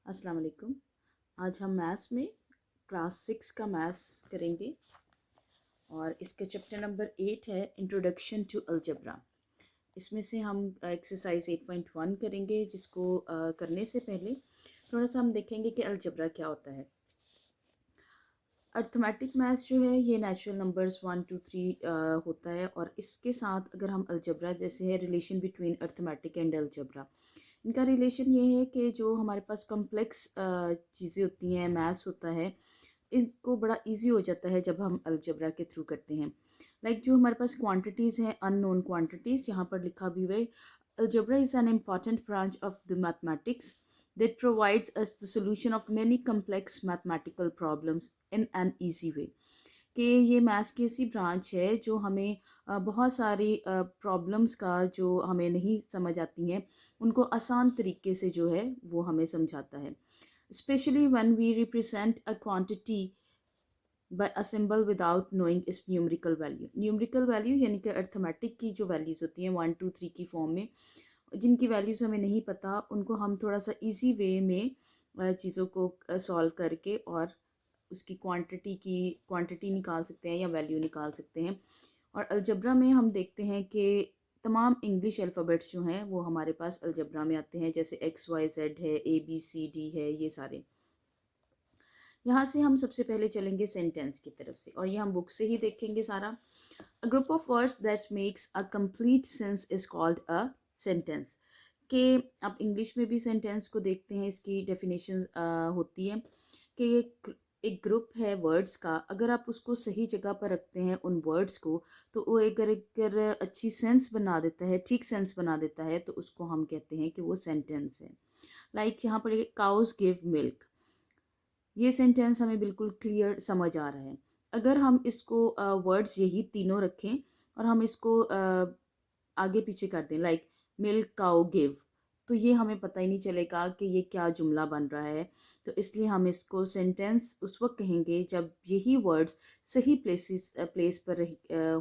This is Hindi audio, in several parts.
अस्सलाम वालेकुम। आज हम मैथ्स में क्लास 6 का मैथ्स करेंगे और इसका चैप्टर नंबर 8 है इंट्रोडक्शन टू अलजेब्रा। इसमें से हम एक्सरसाइज 8.1 करेंगे, जिसको करने से पहले थोड़ा सा हम देखेंगे कि अलजेब्रा क्या होता है। अर्थमेटिक मैथ्स जो है ये नेचुरल नंबर्स 1 2 3 होता है, और इसके साथ अगर हम अलजेब्रा जैसे है relation between arithmetic and algebra, इनका रिलेशन ये है कि जो हमारे पास कॉम्प्लेक्स चीज़ें होती हैं, मैथ्स होता है, इसको बड़ा इजी हो जाता है जब हम अलजेब्रा के थ्रू करते हैं। जो हमारे पास क्वांटिटीज़ हैं, अननोन क्वांटिटीज़, यहाँ पर लिखा भी हुआ है, algebra is an important branch of the mathematics that provides us the solution of many complex mathematical problems in an easy way। कि ये मैथ्स की ऐसी ब्रांच है जो हमें बहुत सारी प्रॉब्लम्स का जो हमें नहीं समझ आती हैं, उनको आसान तरीके से जो है वो हमें समझाता है। Specially when we represent a quantity by a symbol without knowing its numerical value. Numerical value यानी कि अर्थमेटिक की जो वैल्यूज़ होती हैं 1 2 3 की फॉर्म में, जिनकी वैल्यूज़ हमें नहीं पता, उनको हम थोड़ा सा इजी वे में चीज़ों को सॉल्व करके और उसकी क्वांटिटी निकाल सकते हैं या वैल्यू निकाल सकते हैं। और अलजब्रा में हम देखते हैं कि तमाम इंग्लिश अल्फ़ाबेट्स जो हैं वो हमारे पास अलजब्रा में आते हैं, जैसे एक्स वाई जेड है, ए बी सी डी है, ये सारे। यहाँ से हम सबसे पहले चलेंगे सेंटेंस की तरफ से, और ये हम बुक से ही देखेंगे सारा। A group of words that makes a complete sense is called a sentence. कि आप इंग्लिश में भी सेंटेंस को देखते हैं, इसकी डेफिनेशन होती है कि एक ग्रुप है वर्ड्स का, अगर आप उसको सही जगह पर रखते हैं उन वर्ड्स को, तो वो अगर अच्छी सेंस बना देता है, ठीक सेंस बना देता है, तो उसको हम कहते हैं कि वो सेंटेंस है। यहाँ पर काउज गिव मिल्क, ये सेंटेंस हमें बिल्कुल क्लियर समझ आ रहा है। अगर हम इसको वर्ड्स यही तीनों रखें और हम इसको आगे पीछे कर दें, मिल्क काउ गिव, तो ये हमें पता ही नहीं चलेगा कि ये क्या जुमला बन रहा है। तो इसलिए हम इसको सेंटेंस उस वक्त कहेंगे जब यही वर्ड्स सही प्लेस पर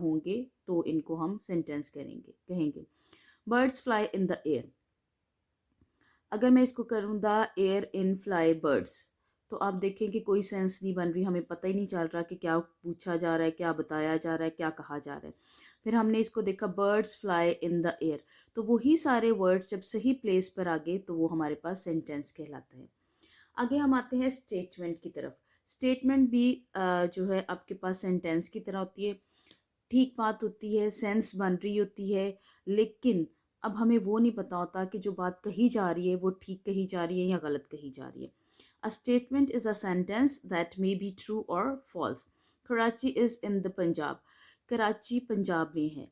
होंगे, तो इनको हम सेंटेंस कहेंगे। Birds fly in the air, अगर मैं इसको करूँ the air in fly birds, तो आप देखें कि कोई सेंस नहीं बन रही, हमें पता ही नहीं चल रहा कि क्या पूछा जा रहा है, क्या बताया जा रहा है, क्या कहा जा रहा है। फिर हमने इसको देखा birds fly in the air, तो वही सारे वर्ड्स जब सही प्लेस पर आ गए तो वो हमारे पास सेंटेंस कहलाता है। आगे हम आते हैं स्टेटमेंट की तरफ। स्टेटमेंट भी जो है आपके पास सेंटेंस की तरह होती है, ठीक बात होती है, सेंस बन रही होती है, लेकिन अब हमें वो नहीं पता होता कि जो बात कही जा रही है वो ठीक कही जा रही है या गलत कही जा रही है। A statement is a sentence that may be true और false. Karachi is in the Punjab, Karachi Punjab में है।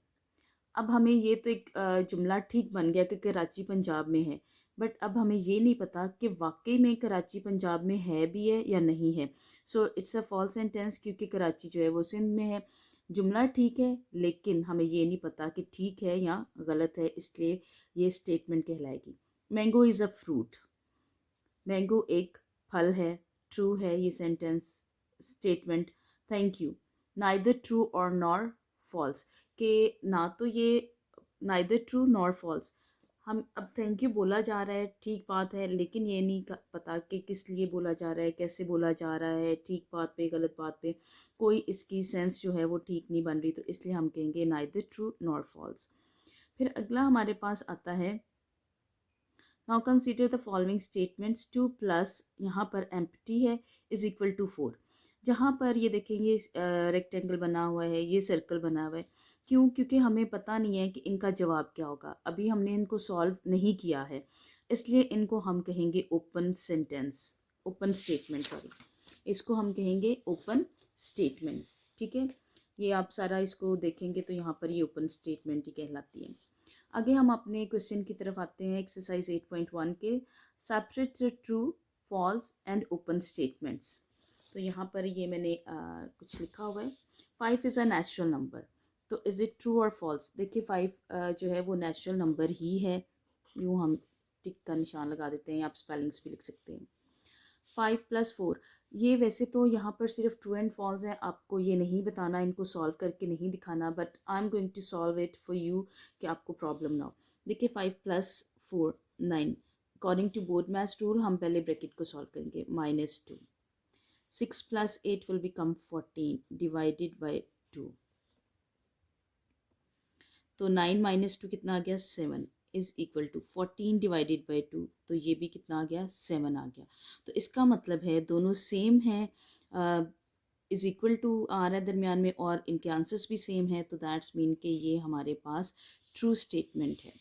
अब हमें ये तो एक जुमला ठीक बन गया कि कराची पंजाब में है, बट अब हमें ये नहीं पता कि वाकई में कराची पंजाब में है भी है या नहीं है। So it's a false sentence, क्योंकि कराची जो है वो सिंध में है। जुमला ठीक है, लेकिन हमें ये नहीं पता कि ठीक है या गलत है, इसलिए ये स्टेटमेंट कहलाएगी। Mango is a fruit, mango एक फल है, ट्रू है ये sentence statement. Thank you, neither true और नॉर फॉल्स, के ना तो ये नाइदर ट्रू नॉर फॉल्स, हम अब थैंक यू बोला जा रहा है, ठीक बात है, लेकिन ये नहीं पता कि किस लिए बोला जा रहा है, कैसे बोला जा रहा है, ठीक बात पे गलत बात पे, कोई इसकी सेंस जो है वो ठीक नहीं बन रही, तो इसलिए हम कहेंगे नाइदर ट्रू नॉर फॉल्स। फिर अगला हमारे पास आता है, now consider the following statements, 2 plus यहाँ पर एम्प्टी है इज इक्वल टू 4। जहाँ पर ये देखेंगे रेक्टेंगल बना हुआ है, ये सर्कल बना हुआ है, क्यों? क्योंकि हमें पता नहीं है कि इनका जवाब क्या होगा, अभी हमने इनको सॉल्व नहीं किया है, इसलिए इनको हम कहेंगे open sentence, open statement, sorry, इसको हम कहेंगे ओपन स्टेटमेंट। ठीक है, ये आप सारा इसको देखेंगे तो यहाँ पर ये ओपन स्टेटमेंट ही कहलाती है। आगे हम अपने क्वेश्चन की तरफ आते हैं, एक्सरसाइज 8.1 के, separate the true false and open statements. तो यहाँ पर ये मैंने कुछ लिखा हुआ है, 5 इज़ अ नेचुरल नंबर, तो इज़ इट ट्रू और फॉल्स? देखिए 5 जो है वो नेचुरल नंबर ही है, यूँ हम टिक का निशान लगा देते हैं, आप स्पेलिंग्स भी लिख सकते हैं। 5 + 4, ये वैसे तो यहाँ पर सिर्फ ट्रू एंड फॉल्स है, आपको ये नहीं बताना, इनको सॉल्व करके नहीं दिखाना, but I am going to solve it for you कि आपको प्रॉब्लम ना हो। देखिए 5 + 4 9, अकॉर्डिंग टू बोडमैस रूल हम पहले ब्रैकेट को सॉल्व करेंगे। -2, 6 + 8 विल बिकम 14 डिवाइडेड बाई 2। तो 9 - 2 कितना आ गया 7 is equal to 14 divided by 2। तो ये भी कितना आ गया 7 आ गया। तो इसका मतलब है दोनों सेम हैं, इज़ इक्वल टू आ रहा है दरमियान में, और इनके आंसर्स भी सेम है। तो दैट्स मीन कि ये हमारे पास ट्रू स्टेटमेंट है।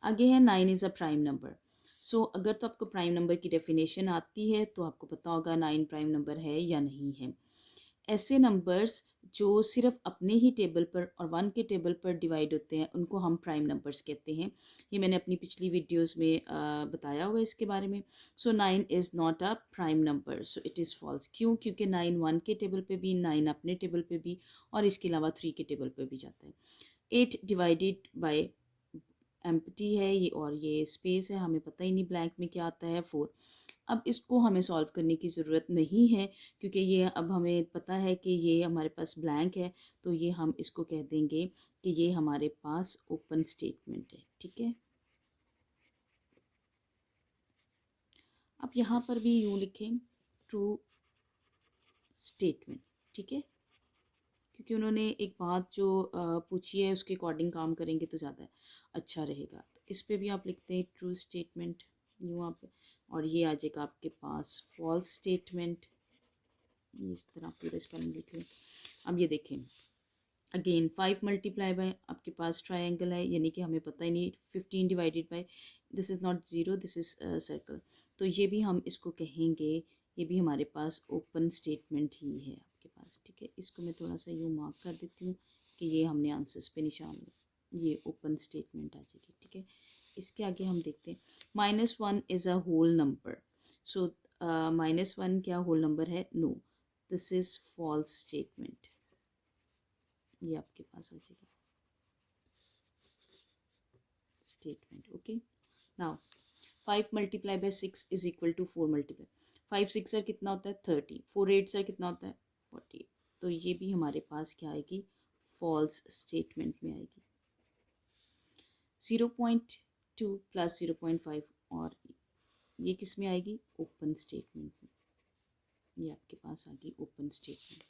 आगे है 9 इज़ अ प्राइम नंबर। सो अगर तो आपको प्राइम नंबर की डेफिनेशन आती है तो आपको पता होगा 9 प्राइम नंबर है या नहीं है। ऐसे नंबर्स जो सिर्फ अपने ही टेबल पर और 1 के टेबल पर डिवाइड होते हैं उनको हम प्राइम नंबर्स कहते हैं। ये मैंने अपनी पिछली वीडियोस में बताया हुआ है इसके बारे में। So 9 is not a prime number, so it is false. क्यों? क्योंकि 9 1 के टेबल पे भी, 9 अपने टेबल पे भी, और इसके अलावा 3 के टेबल पे भी जाता है। 8 डिवाइडेड बाय एम्प्टी है ये, और ये स्पेस है, हमें पता ही नहीं ब्लैंक में क्या आता है 4। अब इसको हमें सॉल्व करने की ज़रूरत नहीं है क्योंकि ये अब हमें पता है कि ये हमारे पास ब्लैंक है। तो ये हम इसको कह देंगे कि ये हमारे पास ओपन स्टेटमेंट है। ठीक है, अब यहाँ पर भी यूँ लिखें ट्रू स्टेटमेंट। ठीक है, क्योंकि उन्होंने एक बात जो पूछी है उसके अकॉर्डिंग काम करेंगे तो ज़्यादा अच्छा रहेगा। तो इस पे भी आप लिखते हैं ट्रू स्टेटमेंट यूँ आप, और ये आ जाएगा आपके पास फॉल्स स्टेटमेंट। इस तरह पूरा स्पेलिंग लिख लें। अब ये देखें अगेन 5 मल्टीप्लाई बाय, आपके पास ट्रायंगल है यानी कि हमें पता ही नहीं 15 divided by, this is not zero, this is circle. तो ये भी हम इसको कहेंगे, ये भी हमारे पास ओपन स्टेटमेंट ही है आपके पास। ठीक है, इसको मैं थोड़ा सा यूँ मार्क कर देती हूँ कि ये हमने आंसर्स पे निशान लिया, ये ओपन स्टेटमेंट आ जाएगी। ठीक है, इसके आगे हम देखते हैं -1 is a whole number. So -1 क्या होल नंबर है? No, this is false statement. ये आपके पास आ जाएगा statement. Okay, now 5 multiply by 6 is equal to 4 multiply 5 6 sir कितना होता है 30, 4 8 सर कितना होता है 40। तो ये भी हमारे पास क्या आएगी? फॉल्स स्टेटमेंट में आएगी। 0.2 प्लस 0.5, और ये किस में आएगी? ओपन स्टेटमेंट में। ये आपके पास आ गई open statement.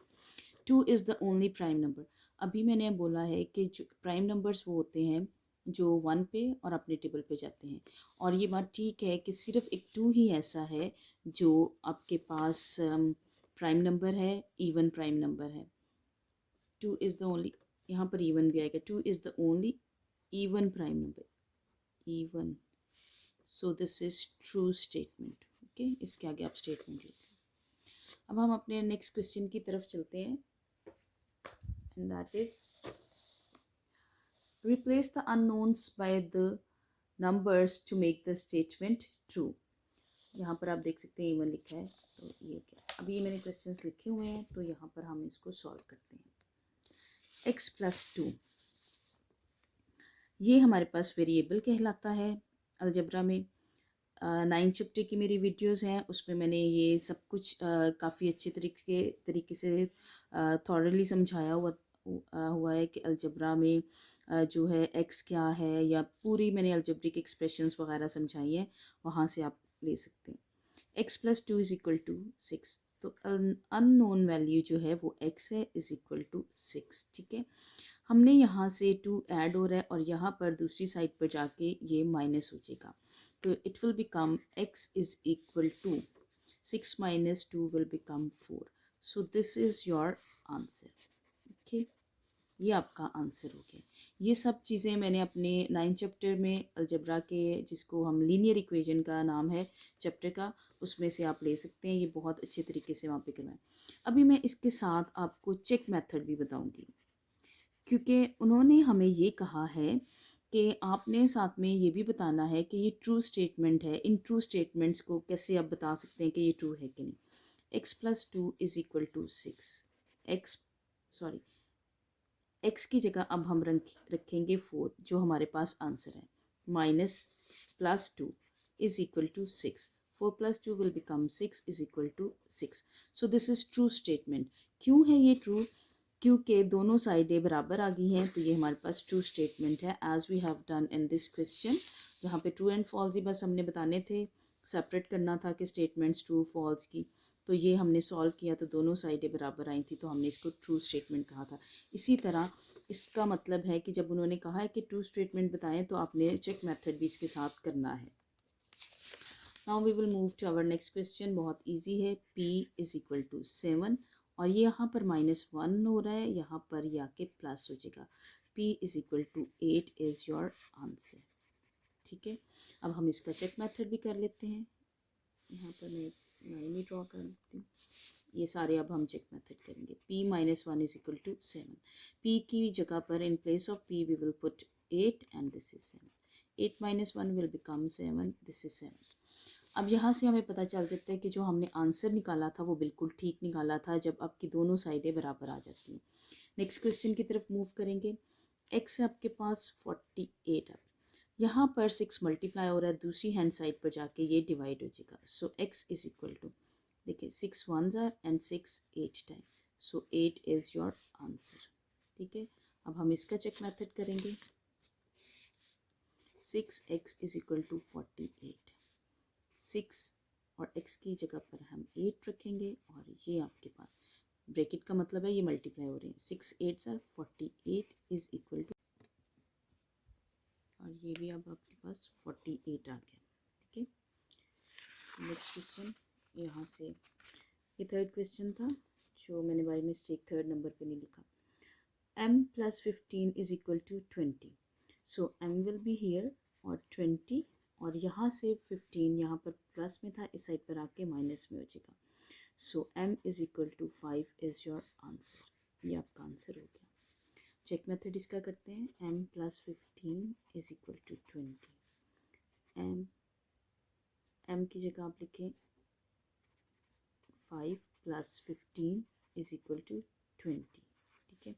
2 is the only prime number. अभी मैंने बोला है कि जो प्राइम नंबर्स वो होते हैं जो 1 पे और अपने टेबल पे जाते हैं, और ये बात ठीक है कि सिर्फ एक 2 ही ऐसा है जो आपके पास प्राइम नंबर है, इवन प्राइम नंबर है। 2 इज़ द ओनली, यहाँ पर इवन भी आएगा, 2 is the only even prime number, even. So this is true statement. Okay, इसके आगे आप स्टेटमेंट लिखें। अब हम अपने नेक्स्ट क्वेश्चन की तरफ चलते हैं, and that is replace the unknowns by the numbers to make the statement true. यहाँ पर आप देख सकते हैं इवन लिखा है, तो ये क्या, अभी ये मैंने क्वेश्चंस लिखे हुए हैं तो यहाँ पर हम इसको सॉल्व करते हैं। x+2 ये हमारे पास वेरिएबल कहलाता है अलजबरा में। 9 चैप्टर की मेरी वीडियोस हैं, उसमें मैंने ये सब कुछ काफ़ी अच्छे तरीके से थॉरली समझाया हुआ है कि अलजबरा में जो है एक्स क्या है, या पूरी मैंने अलजब्रिक एक्सप्रेशंस वगैरह समझाई हैं, वहाँ से आप ले सकते हैं। x+2 इज़ इक्वल टू 6, तो अननोन वैल्यू जो है वो x है, इज़ इक्वल टू 6। ठीक है, हमने यहाँ से 2 ऐड हो रहा है और यहाँ पर दूसरी साइड पर जाके ये माइनस हो जाएगा, तो it will become x is equal to 6 minus 2 will become 4। So this is your answer. Okay, ये आपका आंसर हो गया। ये सब चीज़ें मैंने अपने 9 चैप्टर में अलजबरा के, जिसको हम लीनियर इक्वेशन का नाम है चैप्टर का, उसमें से आप ले सकते हैं, ये बहुत अच्छे तरीके से वहाँ पे करवाएं। अभी मैं इसके साथ आपको चेक मेथड भी बताऊँगी, क्योंकि उन्होंने हमें ये कहा है कि आपने साथ में ये भी बताना है कि ये ट्रू स्टेटमेंट है। इन ट्रू स्टेटमेंट्स को कैसे आप बता सकते हैं कि ये ट्रू है कि नहीं। x+2 is equal to 6, x की जगह अब हम रखेंगे 4 जो हमारे पास आंसर है, -+2 is equal to 6, 4 + 2 will become 6 is equal to 6। So this is true statement. क्यों है ये ट्रू? क्योंकि दोनों साइडें बराबर आ गई हैं, तो ये हमारे पास ट्रू स्टेटमेंट है, as we have done in this question. जहाँ पे ट्रू एंड फॉल्स ही बस हमने बताने थे, सेपरेट करना था कि स्टेटमेंट्स ट्रू फॉल्स की। तो ये हमने सॉल्व किया तो दोनों साइडें बराबर आई थी, तो हमने इसको ट्रू स्टेटमेंट कहा था। इसी तरह इसका मतलब है कि जब उन्होंने कहा है कि ट्रू स्टेटमेंट बताएं तो आपने चेक मेथड भी इसके साथ करना है। Now we will move to our next question. बहुत इजी है। p इज इक्वल टू 7 और ये यहाँ पर -1 हो रहा है, यहाँ पर ये आके प्लस हो जाएगा। p is equal to 8 is your answer. ठीक है, अब हम इसका चेक मेथड भी कर लेते हैं। यहाँ पर मैं लाइन ही ड्रॉ कर देती हूँ। ये सारे अब हम चेक मेथड करेंगे। p -1 is equal to 7। p की जगह पर in place of p we will put 8 and this is 7। 8 - 1 will become 7, this is 7। अब यहाँ से हमें पता चल जाता है कि जो हमने आंसर निकाला था वो बिल्कुल ठीक निकाला था जब आपकी दोनों साइडें बराबर आ जाती हैं। नेक्स्ट क्वेश्चन की तरफ मूव करेंगे। x है आपके पास 48 है, यहाँ पर 6 मल्टीप्लाई हो रहा है, दूसरी हैंड साइड पर जाके ये डिवाइड हो जाएगा। So x is equal to, देखिए 6 1s are and 6 8 time, so 8 is your answer. ठीक है, अब हम इसका चेक मेथड करेंगे। 6x is equal to 48। 6 और x की जगह पर हम 8 रखेंगे और ये आपके पास ब्रैकेट का मतलब है ये मल्टीप्लाई हो रहे हैं। 6 8s are 48 is equal to, और ये भी अब आपके पास 48 आ गया। ठीक है, नेक्स्ट क्वेश्चन यहाँ से, ये थर्ड क्वेश्चन था जो मैंने बाय मिस्टेक थर्ड नंबर पे नहीं लिखा। m + 15 is equal to 20। So m will be here और 20, और यहाँ से 15 यहाँ पर प्लस में था, इस साइड पर आके माइनस में हो जाएगा। So m is equal to 5 is your answer. ये आपका आंसर हो गया। चेक मेथड इसका करते हैं। m + 15 is equal to 20। m की जगह आप लिखें 5 + 15 इज इक्वल टू 20। ठीक है,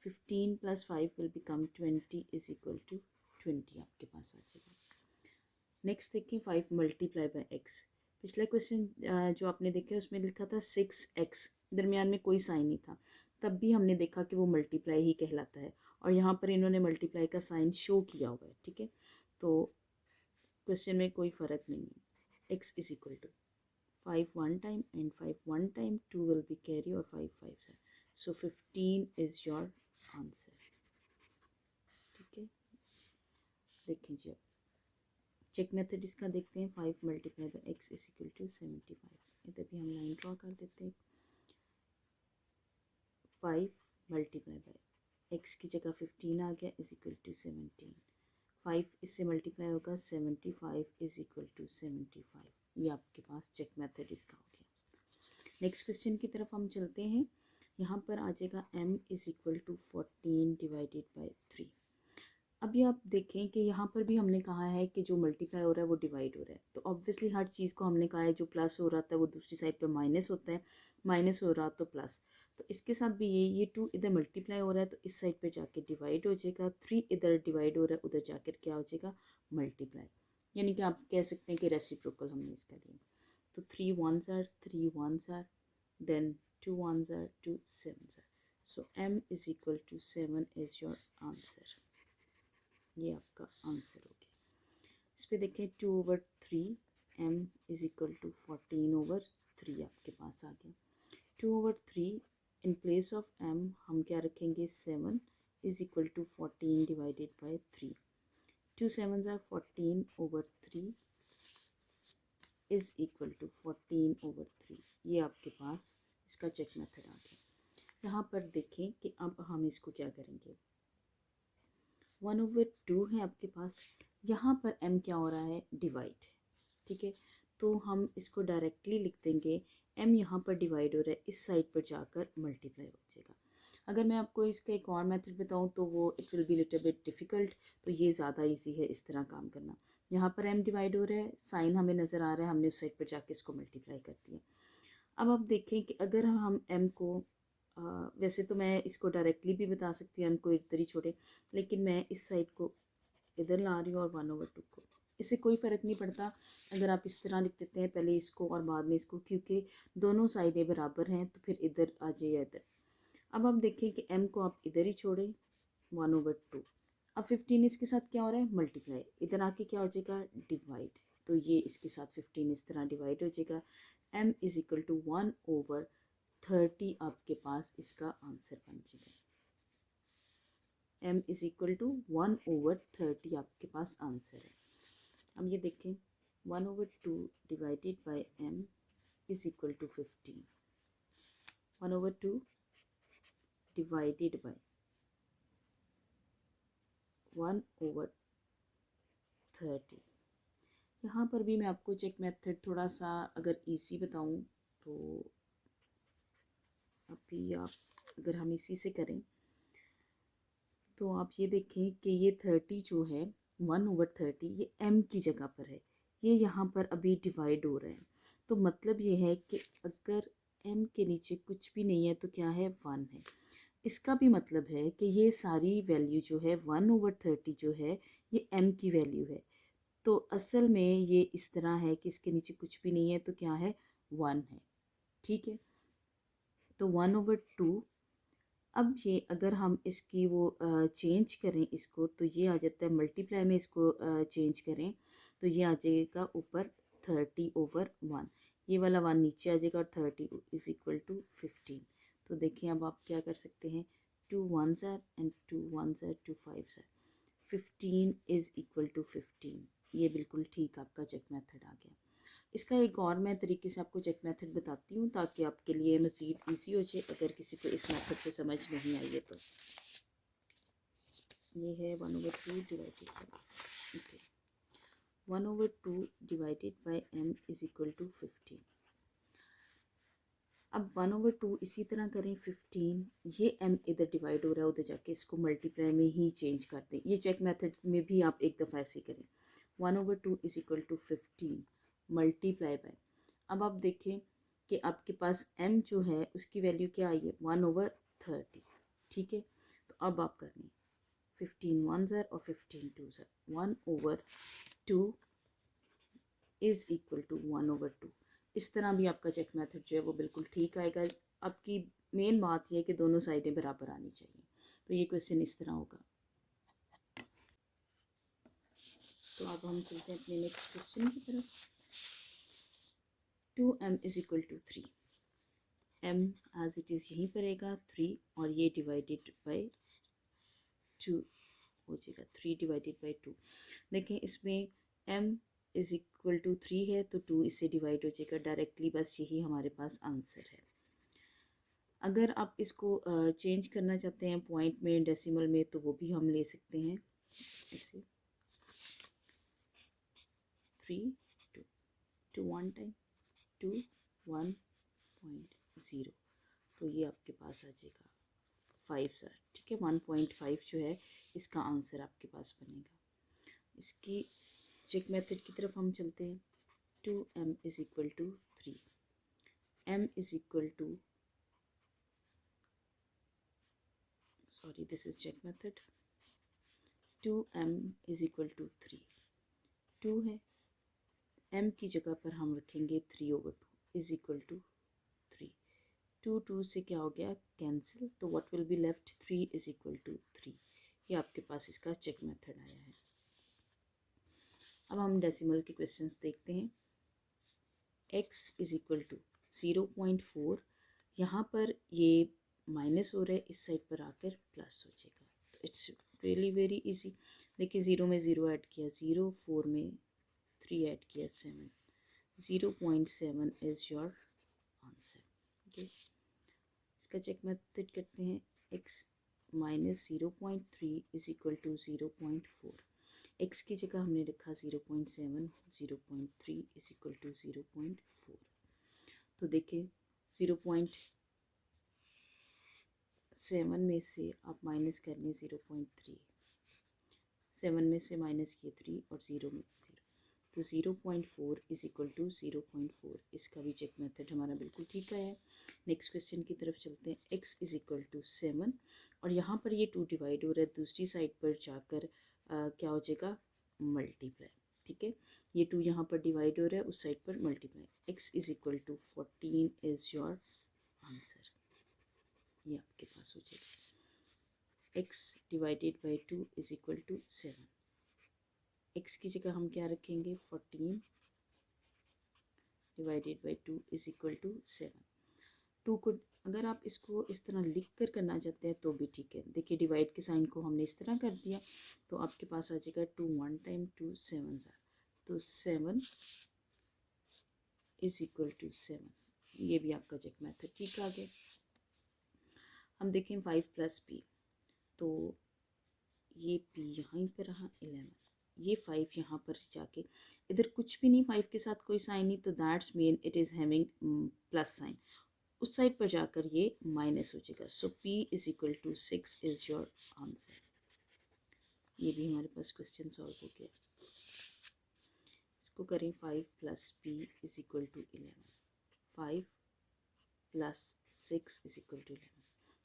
15 + 5 will become 20 is equal to 20 आपके पास आ जाएगा। नेक्स्ट देखिए 5 मल्टीप्लाई बाय x। पिछला क्वेश्चन जो आपने देखा उसमें लिखा था 6x, दरमियान में कोई साइन नहीं था, तब भी हमने देखा कि वो मल्टीप्लाई ही कहलाता है, और यहाँ पर इन्होंने मल्टीप्लाई का साइन शो किया हुआ है। ठीक है, तो क्वेश्चन में कोई फ़र्क नहीं है। x is equal to 5 1 time and 5 1 time, 2 will be carry और 5 5 है, सो 15 इज़ योर आंसर। ठीक है, देखें जी, अब चेक मेथड इसका देखते हैं। 5 multiply by x is equal to 75। इधर भी हम लाइन ड्रॉ कर देते हैं। 5 मल्टीप्लाई बाई x की जगह 15 आ गया इज इक्वल टू 17। 5 इससे मल्टीप्लाई होगा 75 इज इक्वल टू 75। ये आपके पास चेक मेथड इसका हो गया। नेक्स्ट क्वेश्चन की तरफ हम चलते हैं। यहाँ पर आ जाएगा m is equal to 14 divided by 3। अभी आप देखें कि यहाँ पर भी हमने कहा है कि जो मल्टीप्लाई हो रहा है वो डिवाइड हो रहा है, तो ऑब्वियसली हर चीज़ को हमने कहा है जो प्लस हो रहा था वो दूसरी साइड पर माइनस होता है, माइनस हो रहा तो प्लस। तो इसके साथ भी ये 2 इधर मल्टीप्लाई हो रहा है तो इस साइड पर जाके डिवाइड हो जाएगा, 3 इधर डिवाइड हो रहा है उधर जाकर क्या हो जाएगा, मल्टीप्लाई। यानी कि आप कह सकते हैं कि रेसिप्रोकल हमने इसका लिया। तो 3 1s are 3 1s are, then 2 1s are 2 7s are, so m is equal to 7 is your answer. ये आपका आंसर हो गया। इस पर देखें 2/3, m इज इक्वल टू 14/3 आपके पास आ गया। 2/3 इन प्लेस ऑफ m हम क्या रखेंगे, 7 is equal to 14 divided by 3। 2 7s are 14/3 is equal to 14/3। ये आपके पास इसका चेक मेथड आ गया। यहाँ पर देखें कि अब हम इसको क्या करेंगे। 1/2 है आपके पास, यहाँ पर m क्या हो रहा है, डिवाइड। ठीक है, तो हम इसको डायरेक्टली लिख देंगे, m यहाँ पर डिवाइड हो रहा है, इस साइड पर जाकर मल्टीप्लाई हो जाएगा। अगर मैं आपको इसका एक और मेथड बताऊँ तो वो it will be little bit difficult, तो ये ज़्यादा इजी है इस तरह काम करना। यहाँ पर m डिवाइड हो रहा है, साइन हमें नज़र आ रहा है, हमने उस साइड पर जाके इसको मल्टीप्लाई कर दिया। अब आप देखें कि अगर हम m को वैसे तो मैं इसको डायरेक्टली भी बता सकती हूँ m को इधर ही छोड़े, लेकिन मैं इस साइड को इधर ला रही हूँ और 1/2 को, इससे कोई फ़र्क नहीं पड़ता अगर आप इस तरह लिख देते हैं, पहले इसको और बाद में इसको, क्योंकि दोनों साइडें बराबर हैं तो फिर इधर आ जाइए इधर। अब आप देखें कि m को आप इधर ही छोड़ें 1/2, अब 15 इसके साथ क्या हो रहा है, मल्टीप्लाई, इधर आके क्या हो जाएगा, डिवाइड, तो ये इसके साथ 15 इस तरह डिवाइड हो जाएगा। m इज़ इक्वल टू 1/30 आपके पास इसका आंसर बन जाएगा। m इज़ इक्वल टू 1/30 आपके पास आंसर है। अब ये देखें 1/2 divided by m is equal to 15, 1/2 divided by 1/30। यहाँ पर भी मैं आपको चेक मेथड थोड़ा सा अगर इजी बताऊँ तो अभी आप अगर हम इसी से करें तो आप ये देखें कि ये 30 जो है 1/30 ये m की जगह पर है, ये यहाँ पर अभी डिवाइड हो रहा है, तो मतलब ये है कि अगर m के नीचे कुछ भी नहीं है तो क्या है, 1 है। इसका भी मतलब है कि ये सारी वैल्यू जो है 1/30 जो है ये m की वैल्यू है, तो असल में ये इस तरह है कि इसके नीचे कुछ भी नहीं है तो क्या है, 1 है। ठीक है, तो 1/2। अब ये अगर हम इसकी वो चेंज करें इसको तो ये आ जाता है, मल्टीप्लाई में इसको चेंज करें तो ये आ जाएगा ऊपर 30/1, ये वाला 1 नीचे आ जाएगा और 30 इज़ इक्वल टू 15। तो देखिए अब आप क्या कर सकते हैं, 2 1s are and 2 1s are 2 5s are, 15 is equal to 15, ये बिल्कुल ठीक आपका चेक मेथड आ गया। इसका एक और मैं तरीके से आपको चेक मेथड बताती हूँ ताकि आपके लिए मज़ीद ईजी हो जाए अगर किसी को इस मेथड से समझ नहीं आई है तो। ये है 1/2 divided by, okay, 1/2 divided by m is equal to 15। अब 1/2 इसी तरह करें 15, ये m इधर डिवाइड हो रहा है, उधर जाके इसको मल्टीप्लाई में ही चेंज कर दें। ये चेक मेथड में भी आप एक दफ़ा ऐसे करें, 1/2 is equal to 15 multiply by, अब आप देखें कि आपके पास m जो है उसकी वैल्यू क्या आई है, 1/30। ठीक है, तो अब आप करनी 15 1s are और 15 2s are, 1/2 is equal to 1/2। इस तरह भी आपका चेक मेथड जो है वो बिल्कुल ठीक आएगा। आपकी मेन बात यह है कि दोनों साइडें बराबर आनी चाहिए, तो ये क्वेश्चन इस तरह होगा। तो अब हम चलते हैं अपने नेक्स्ट क्वेश्चन की तरफ। 2m is equal to 3, m as it is यहीं पर रहेगा 3 और ये डिवाइडेड बाई 2 हो जाएगा, 3 डिवाइडेड बाई 2। देखें इसमें m इज़ इक्वल टू 3 है तो 2 इससे डिवाइड हो जाएगा डायरेक्टली, बस यही हमारे पास आंसर है। अगर आप इसको चेंज करना चाहते हैं पॉइंट में, डेसिमल में, तो वो भी हम ले सकते हैं ऐसे 3 2 2 1 टाइम 2 1.0, तो ये आपके पास आ जाएगा 5 सर। ठीक है, 1.5 जो है इसका आंसर आपके पास बनेगा। इसकी चेक मेथड की तरफ हम चलते हैं। 2m is equal to 3, m is equal to, sorry this is check method, 2m is equal to 3, 2 है, m की जगह पर हम रखेंगे 3/2 इज़ इक्वल टू 3, 2 2 से क्या हो गया, कैंसिल, तो what will be left, 3 is equal to 3। ये आपके पास इसका चेक मेथड आया है। अब हम डेसिमल के क्वेश्चंस देखते हैं। x इज़ इक्वल टू 0.4, यहाँ पर ये माइनस हो रहा है, इस साइड पर आकर प्लस हो जाएगा, तो इट्स रियली वेरी इजी। देखिए 0 में 0 ऐड किया 0, 4 में 3 ऐड किया 7, 0.7 इज़ योर आंसर। ओके, इसका चेक मेथड करते हैं। x minus 0.3 is equal to 0.4, x की जगह हमने रखा 0.7, 0.3 इज़ इक्वल टू 0.4। तो देखें 0.7 में से आप माइनस कर लें 0.3, 7 में से माइनस किए 3 और 0 में 0, तो 0.4 इज़ इक्वल टू 0.4। इसका भी चेक मेथड हमारा बिल्कुल ठीक आया है। नेक्स्ट क्वेश्चन की तरफ चलते हैं। x इज़ इक्वल टू 7 और यहाँ पर ये 2 डिवाइड हो रहा है, दूसरी साइड पर जाकर क्या हो जाएगा, मल्टीप्लाई। ठीक है, ये 2 यहाँ पर डिवाइड हो रहा है, उस साइड पर multiply, x is equal to 14 is your answer, ये आपके पास हो जाएगा। x divided by 2 is equal to 7। x की जगह हम क्या रखेंगे 14 divided by 2 is equal to 7। 2 को अगर आप इसको इस तरह लिख कर करना चाहते हैं तो भी ठीक है। देखिए डिवाइड के साइन को हमने इस तरह कर दिया तो आपके पास आ जाएगा 2 1 टाइम 2 7 ज़ार, तो 7 इज इक्वल टू 7। ये भी आपका चेक मेथड ठीक आ गया। हम देखें 5 प्लस पी, तो ये p यहाँ पर रहा 11, ये 5 यहाँ पर जाके इधर कुछ भी नहीं, 5 के साथ कोई साइन नहीं, तो that's mean it is having plus sign. उस साइड पर जाकर ये माइनस हो जाएगा। So p is equal to 6 is your answer. ये भी हमारे पास क्वेश्चन सॉल्व हो गया। इसको करें 5 plus p is equal to 11, 5 plus 6 is equal to 11।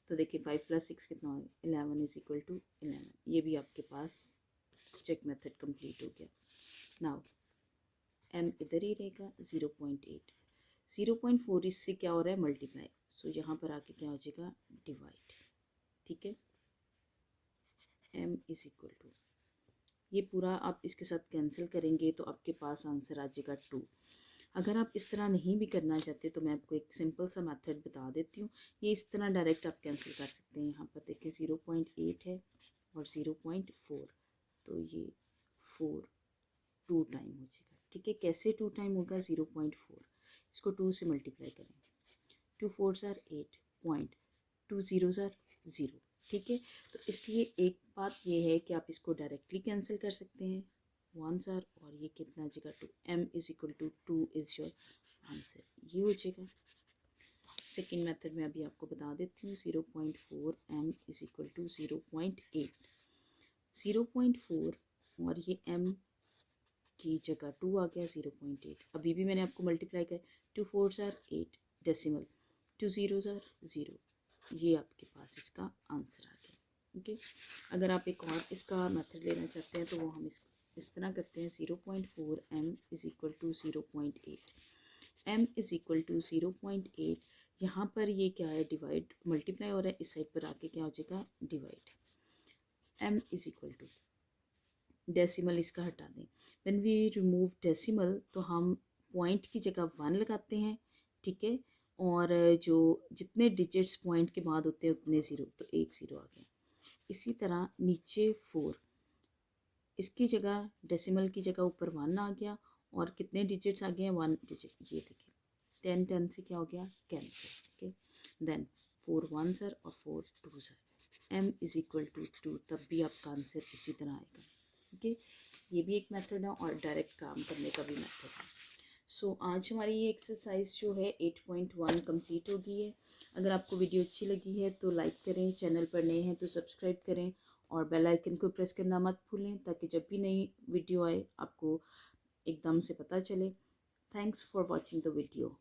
तो देखिए 5 प्लस 6 कितना हो गया 11 इज इक्वल टू 11। ये भी आपके पास चेक मेथड कंप्लीट हो गया। नाउ m इधर ही रहेगा 0.8, 0.4 इससे क्या हो रहा है मल्टीप्लाई, सो यहाँ पर आके क्या हो जाएगा डिवाइड। ठीक है, m इज इक्वल टू, ये पूरा आप इसके साथ कैंसिल करेंगे तो आपके पास आंसर आ जाएगा 2। अगर आप इस तरह नहीं भी करना चाहते तो मैं आपको एक सिंपल सा मेथड बता देती हूँ। ये इस तरह डायरेक्ट आप कैंसिल कर सकते हैं। यहाँ पर देखिए 0.8 है और 0.4, तो ये 4 2 टाइम हो जाएगा। ठीक है, कैसे 2 टाइम होगा 0.4, इसको 2 से मल्टीप्लाई करें, 2 4 ज़ार 8 पॉइंट 2 0 ज़ार 0। ठीक है, तो इसलिए एक बात ये है कि आप इसको डायरेक्टली कैंसिल कर सकते हैं 1 ज़ार, और ये कितना जगह 2, m is equal to 2 is your answer, ये हो जाएगा। सेकेंड मेथड में अभी आपको बता देती हूँ 0.4 m इज इक्वल टू 0.8, 0.4 और ये m की जगह 2 आ गया 0.8। अभी भी मैंने आपको मल्टीप्लाई कर 2 4 ज़ार 8 डेसिमल 2 0 ज़ार 0, ये आपके पास इसका आंसर आ गया। ओके, अगर आप एक और इसका मेथड लेना चाहते हैं तो वो हम इस तरह करते हैं 0.4 m is equal to 0.8, m is equal to 0.8। यहाँ पर ये क्या है डिवाइड मल्टीप्लाई हो रहा है, इस साइड पर आके क्या हो जाएगा divide. m is equal to decimal इसका हटा दें, व्हेन वी रिमूव डेसिमल तो हम पॉइंट की जगह 1 लगाते हैं। ठीक है, और जो जितने डिजिट्स पॉइंट के बाद होते हैं उतने ज़ीरो, तो एक ज़ीरो आ गया। इसी तरह नीचे 4, इसकी जगह डेसिमल की जगह ऊपर 1 आ गया, और कितने डिजिट्स आ गए हैं 1 डिजिट, ये देखिए 10 10 से क्या हो गया कैंसिल। ओके, देन 4 1 ज़ार और 4 2 ज़ार, m इज़ इक्वल टू 2, तब भी आपका आंसर इसी तरह आएगा। ओके, ये भी एक मेथड है और डायरेक्ट काम करने का भी मेथड है। सो आज हमारी ये एक्सरसाइज जो है 8.1 कंप्लीट हो गई है। अगर आपको वीडियो अच्छी लगी है तो लाइक करें, चैनल पर नए हैं तो सब्सक्राइब करें और बेल आइकन को प्रेस करना मत भूलें ताकि जब भी नई वीडियो आए आपको एकदम से पता चले। Thanks for watching the video.